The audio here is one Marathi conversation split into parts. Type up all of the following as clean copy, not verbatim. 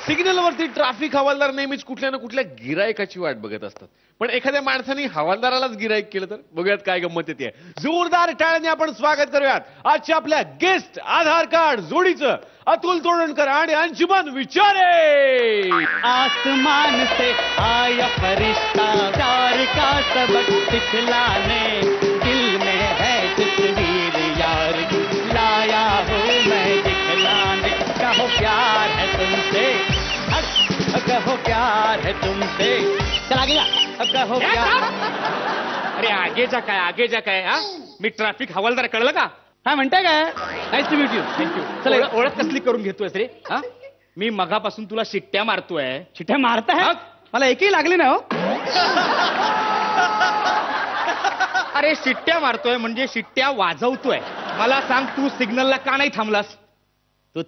सिग्नलवरती ट्रॅफिक हवालदार नेहमीच कुठल्या ना कुठल्या गिरायकाची वाट बघत असतात. पण एखाद्या माणसाने हवालदारालाच गिराईक केलं तर बघूयात काय गंमत येते. जोरदार टाळ्याने आपण स्वागत करूयात आजच्या आपल्या गेस्ट आधार कार्ड जोडीचं अतुल तोडणकर आणि अंशुमन विचारे. आसमान से आया फरिश्ता प्यार का सबक सिखलाने दिल में है तस्वीर यार की लाया हूँ मैं दिखलाने. कहो प्यार है तुमसे कहो प्यार है तुमसे. चल आगे जा. कहो प्यार. अरे आगे जा काय हा मी ट्रॅफिक हवालदार कळलं का. काय म्हणताय काय. Nice to meet you. Thank you. चला ओळख कसली करून घेतोयस रे. हा मी मगापासून तुला शिट्ट्या मारतोय. चिठ्ठ्या मारताय. मला एकही लागली नाही हो. अरे शिट्ट्या मारतोय म्हणजे शिट्ट्या वाजवतोय. मला सांग तू सिग्नलला का नाही थांबलास. तू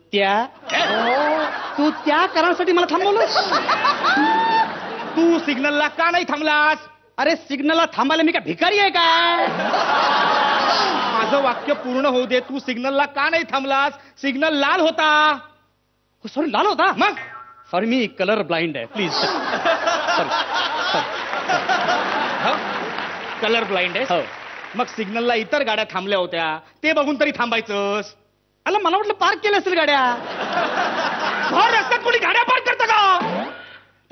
त्या कारणासाठी मला थांबवलं. तू सिग्नलला का नाही थांबलास. अरे सिग्नलला थांबायला मी काय भिकारी आहे काय. माझं वाक्य पूर्ण होऊ दे. तू सिग्नलला का नाही थांबलास. सिग्नल लाल होता. सॉरी लाल होता. मग सॉरी मी कलर ब्लाइंड आहे प्लीज. कलर ब्लाइंड आहे. हो. मग सिग्नलला इतर गाड्या थांबल्या होत्या ते बघून तरी थांबायचंस. अला मला वाटलं पार्क केलं असेल गाड्या. भर रस्त्यात कोणी गाड्या पार्क करतं का.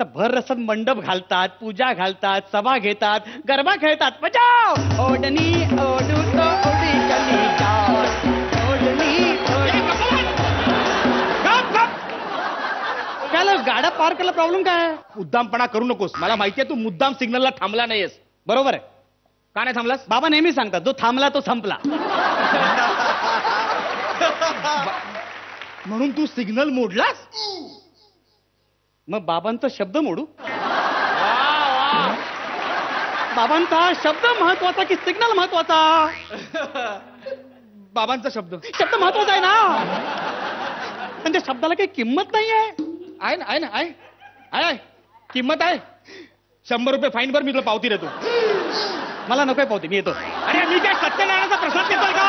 तर भर रस्त्यात मंडप घालतात, पूजा घालतात, सभा घेतात, गरबा खेळतात. बजाव ओढणी ओढू तो ओढी चली जाओ. ओढणी काय गाड्या पार्क करायला प्रॉब्लेम काय. मुद्दामपणा करू नकोस. मला माहितीये तू मुद्दाम सिग्नलला थांबला नाहीयेस. बरोबर आहे. का नाही थांबलास. बाबा नेहमी सांगतात जो थांबला तो संपला. म्हणून तू सिग्नल मोडलास. मग बाबांचा शब्द मोडू. बाबांचा शब्द महत्वाचा की सिग्नल महत्वाचा. बाबांचा शब्द महत्वाचा आहे ना. म्हणजे शब्दाला काही किंमत नाही आहे. आहे ना. आहे ना. आहे किंमत आहे. 100 रुपये फाईन भर मी तुला पावती देतो. मला नकोय पावती मी येतो. अरे मी काय सत्यनारायणाचा प्रसाद देतोय का.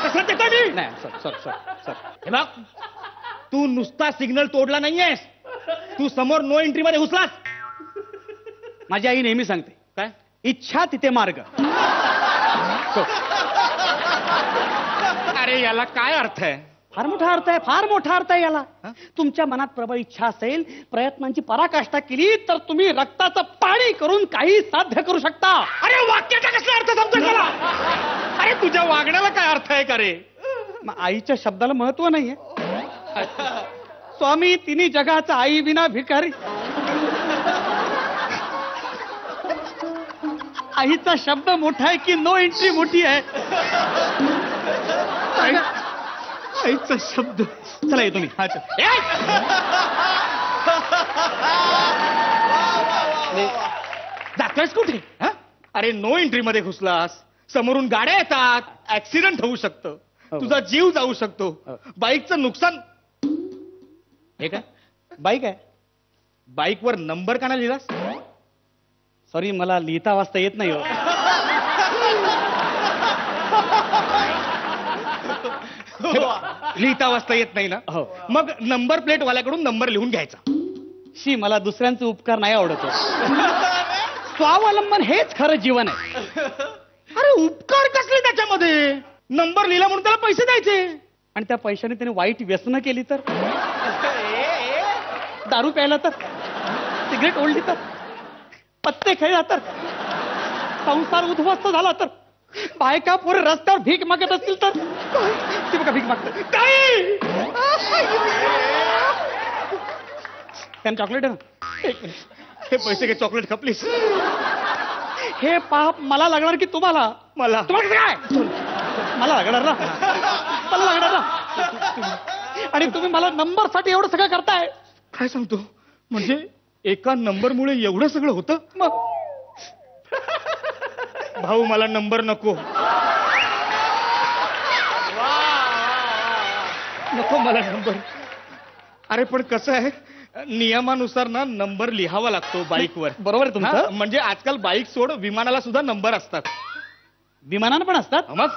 प्रसाद देतोय मी. नाही सर. हे बघ तू नुसता सिग्नल तोडला नाहीयेस. तू समोर नो एंट्री मध्ये घुसलास. माझी आई नेहमी सांगते काय इच्छा तिथे मार्ग. अरे याला काय अर्थ आहे. फार मोठा अर्थ आहे याला. तुमच्या मनात प्रबळ इच्छा असेल, प्रयत्नांची पराकाष्ठा केली तर तुम्ही रक्ताचं पाणी करून काही साध्य करू शकता. अरे वाक्याचा कसला अर्थ समजतोय मला. अरे तुझ्या वागण्याला काय अर्थ आहे का रे. मग आईच्या शब्दाला महत्व नाहीये. स्वामी तिन्ही जगाचा आई विना भिकारी. आईचा शब्द मोठा आहे की नो एंट्री मोठी आहे. आईचा शब्द. चला येतो मी. जातोयस कुठे. अरे नो एंट्री मध्ये घुसलास. समोरून गाड्या येतात. ऍक्सिडेंट होऊ शकतं. तुझा जीव जाऊ शकतो. बाईकचं नुकसान. हे काय बाईक आहे. बाईकवर नंबर का नाही लिहिलास. सॉरी मला लिहिता वाचता येत नाही हो. लिहिता वाचता येत नाही ना. हो. मग नंबर प्लेट वाल्याकडून नंबर लिहून घ्यायचा. शी मला दुसऱ्यांचे उपकार नाही आवडत. स्वावलंबन हेच खरं जीवन आहे. अरे उपकार कसले त्याच्यामध्ये. नंबर लिहिला म्हणून त्याला पैसे द्यायचे. आणि त्या पैशाने त्याने वाईट व्यसनं केली तर. दारू प्यायला तर, सिगरेट ओढली तर, पत्ते खेळला तर, संसार उद्ध्वस्त झाला तर, बायका पुरे रस्त्यावर भीक मागत असतील तर. ती बघा भीक मागत. त्यांना चॉकलेट आहे ना. हे पैसे घे. चॉकलेट खपलीस. हे पाप मला लागणार की तुम्हाला. मला काय मला लागणार ना. मला लागणार ना. आणि तुम्ही मला नंबर साठी एवढं सगळं करताय. काय सांगतो. म्हणजे एका नंबरमुळे एवढं सगळं होतं. मग भाऊ मला नंबर नको. नको मला नंबर. अरे पण कसं आहे नियमानुसार ना नंबर लिहावा लागतो बाईकवर. बरोबर आहे तुमचं. म्हणजे आजकाल बाईक सोड विमानाला सुद्धा नंबर असतात. विमानानं पण असतात. मग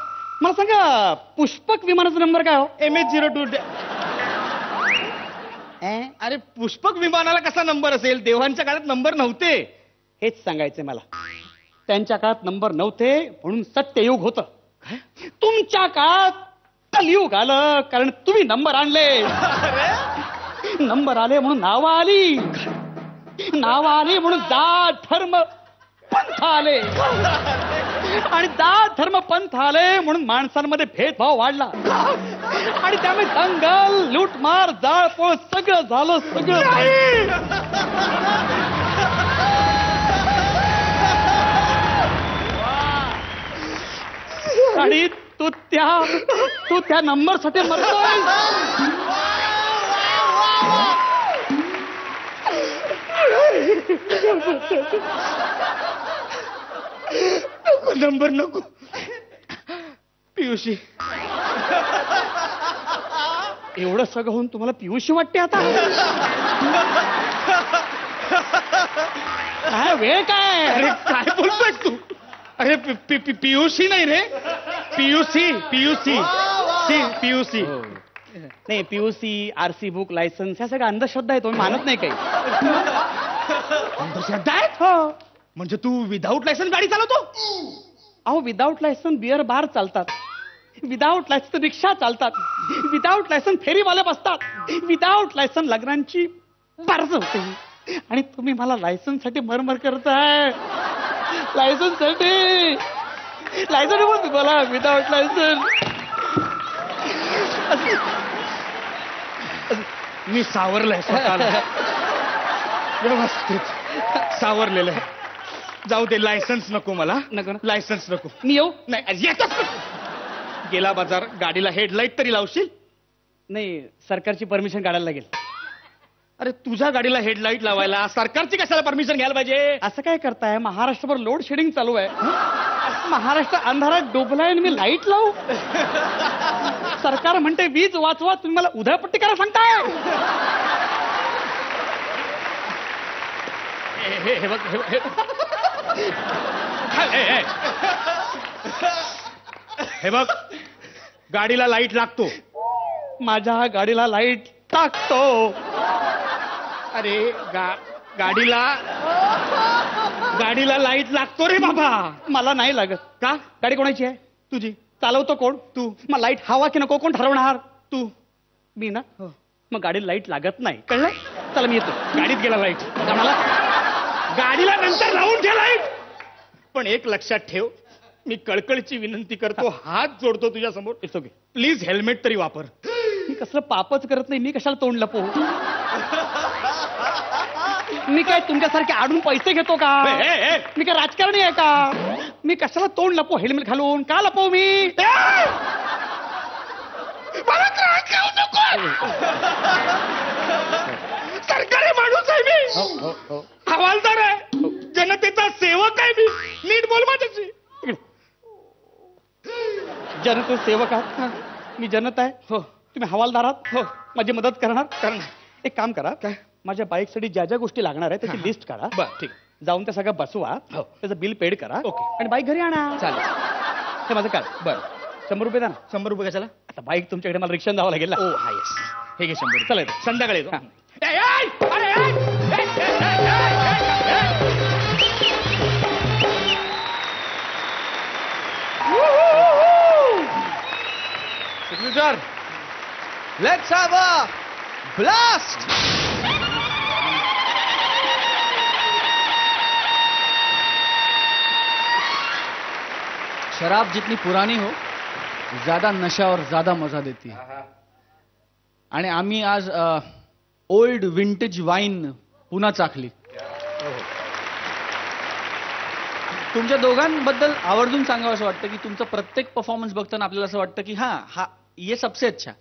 मला सांगा पुष्पक विमानाचा नंबर काय हो. MH02. अरे पुष्पक विमानाला कसा नंबर असेल? देवांच्या काळात नंबर नव्हते. हेच सांगायचंय मला. त्यांच्या काळात नंबर नव्हते म्हणून सत्ययुग होतं. तुमच्या काळात कलियुग आलं कारण तुम्ही नंबर आणले. नंबर आले म्हणून नावं आली. नावं आली म्हणून जात धर्म पंथ आले. आणि जात धर्म पंथ आले म्हणून माणसांमध्ये भेदभाव वाढला. आणि त्यामुळे दंगल, लूटमार, जाळपोळ सगळं झालं. सगळं आणि तू त्या नंबर साठी मरतोय. नको नंबर नको. पियुषी एवढं सगळं होऊन तुम्हाला पियुषी वाटते आता? काय वेळ काय? अरे काय बोलतोय तू? अरे पियुषी नाही रे, पीयूसी. नाही, पीयूसी, आरसी बुक, लायसन्स ह्या सगळ्या अंधश्रद्धा आहे. तुम्ही मानत नाही काही? अंधश्रद्धा आहेत? हो. म्हणजे तू विदाऊट लायसन्स गाडी चालवतो? अहो, विदाऊट लायसन्स बिअर बार चालतात, विदाऊट लायसन्स रिक्षा चालतात, विदाऊट लायसन्स फेरीवाले बसतात, विदाऊट लायसन्स लग्नांची बारस होते. आणि तुम्ही मला लायसन्स साठी मरमर करताय. लायसन्स साठी लायसन्स बोल तुम्हाला. विदाऊट लायसन्स मी सावरलंय स्वतःला. व्यवस्थित सावरलेलं आहे. जाऊ दे, लायसन्स नको मला. नको ना? लायसन्स नको. मी येऊ? नाही, येतच गेला बाजार. गाडीला हेडलाईट तरी लावशील? नाही, सरकारची परमिशन काढायला लागेल. अरे तुझ्या गाडीला हेडलाईट लावायला सरकारची कशाला परमिशन घ्यायला पाहिजे? असं काय करताय? महाराष्ट्रभर लोड शेडिंग चालू आहे. महाराष्ट्र अंधारात डोबलाय आणि मी लाईट लावू? सरकार म्हणते वीज वाचवा, तुम्ही मला उधळपट्टी करा सांगताय? हे बघ, हे बघ, गाडीला लाईट लागतो. माझ्या गाडीला लाईट टाकतो. अरे गाडीला लाईट लागतो रे बाबा. मला नाही लागत. का? गाडी कोणाची आहे? तुझी. चालवतो कोण? तू. मग लाईट हवा की नको कोण ठरवणार? तू. मी ना? मग गाडीला लाईट लागत नाही, कळलंय? चला मी येतो. गाडीत गेला लाईट. मला गाडीला नंतर लावून घे लाईट. पण एक लक्षात ठेव, मी कळकळीची विनंती करतो, हात जोडतो तुझ्या समोर. It's okay. प्लीज हेल्मेट तरी वापर. मी कसलं पापच करत नाही. मी कशाला तोंड लपवू? मी काय तुमच्यासारखे आडून पैसे घेतो का? मी काय राजकारणी आहे का? मी कशाला तोंड लपवू हेल्मेट घालून? का लपवू मी? सरकारी माणूस आहे मी. हवालदार आहे. जनतेचा सेवक आहे मी. नीट बोल माझ्याशी. जनतेचा सेवक आहात? मी जनता आहे. हो. तुम्ही हवालदार आहात? हो. माझी मदत करणार? एक काम करा. काय? माझ्या बाईकसाठी ज्या ज्या गोष्टी लागणार आहे त्याची लिस्ट करा. बरं, ठीक. जाऊन त्या सगळं बसवा. त्याचं बिल पेड करा. ओके. आणि बाईक घरी आणा. चालेल. हे माझं काय? बरं. 100 रुपये द्या ना. 100 रुपये कशाला? आता बाईक तुमच्याकडे मला रिक्षा द्यावं लागेल ना. ओ हा, येस. हे घे 100. चला येतो. संध्याकाळी येतो. Signature. Let's have a blast. शराब जितनी पुरानी हो ज्यादा नशा और ज्यादा मजा देती है. आणि आम्ही आज ओल्ड विंटेज वाईन पुन्हा चाखली. तुमच्या दोघांबद्दल आवर्जून सांगावं असं वाटतं की तुमचं प्रत्येक परफॉर्मन्स बघताना आपल्याला असं वाटतं की हा ये सबसे अच्छा,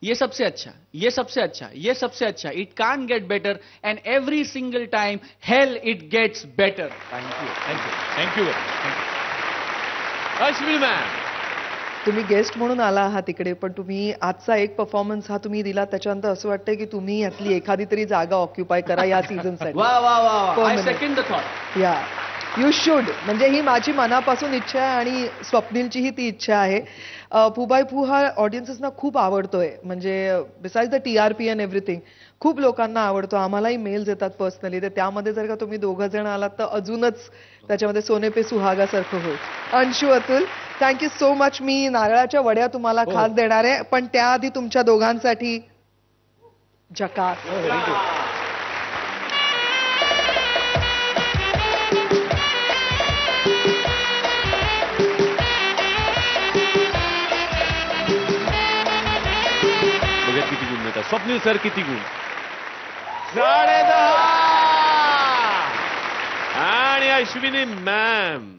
ये सबसे अच्छा, ये सबसे अच्छा, ये सबसे अच्छा. It can't get better and every single time hell it gets better. Thank you. Ashwini ma'am, तुम्ही गेस्ट म्हणून आला आहात तिकडे, पण तुम्ही आजचा एक परफॉर्मन्स हा तुम्ही दिला त्याच्यानंतर असं वाटतंय की तुम्ही यातली एखादी तरी जागा ऑक्युपाय करा या सीझन साठी. वा वा वा. I second the thought. या यू शुड. म्हणजे ही माझी मनापासून इच्छा आहे आणि स्वप्नीलचीही ती इच्छा आहे. फू बाय फू हा ऑडियन्सेसना खूप आवडतोय. म्हणजे beside the TRP and everything खूप लोकांना आवडतो. आम्हालाही मेल्स येतात पर्सनली. तर त्यामध्ये जर का तुम्ही दोघं जण आलात तर अजूनच त्याच्यामध्ये सोने पे सुहागासारखं होईल. Anshu, Atul, thank you so much. मी नारळाच्या वड्या तुम्हाला खास देणार आहे, पण त्याआधी तुमच्या दोघांसाठी झकास. बघा किती गुण मिळतात. स्वप्नील सर किती गुण? 10.5. आणि अश्विनी मॅम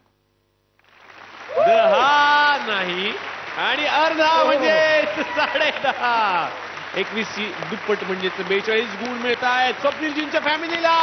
10 नाही आणि अर्धा म्हणजे 10.5. 21 ची दुप्पट म्हणजेच 42 गुण मिळत आहेत स्वप्नीलजींच्या फॅमिलीला.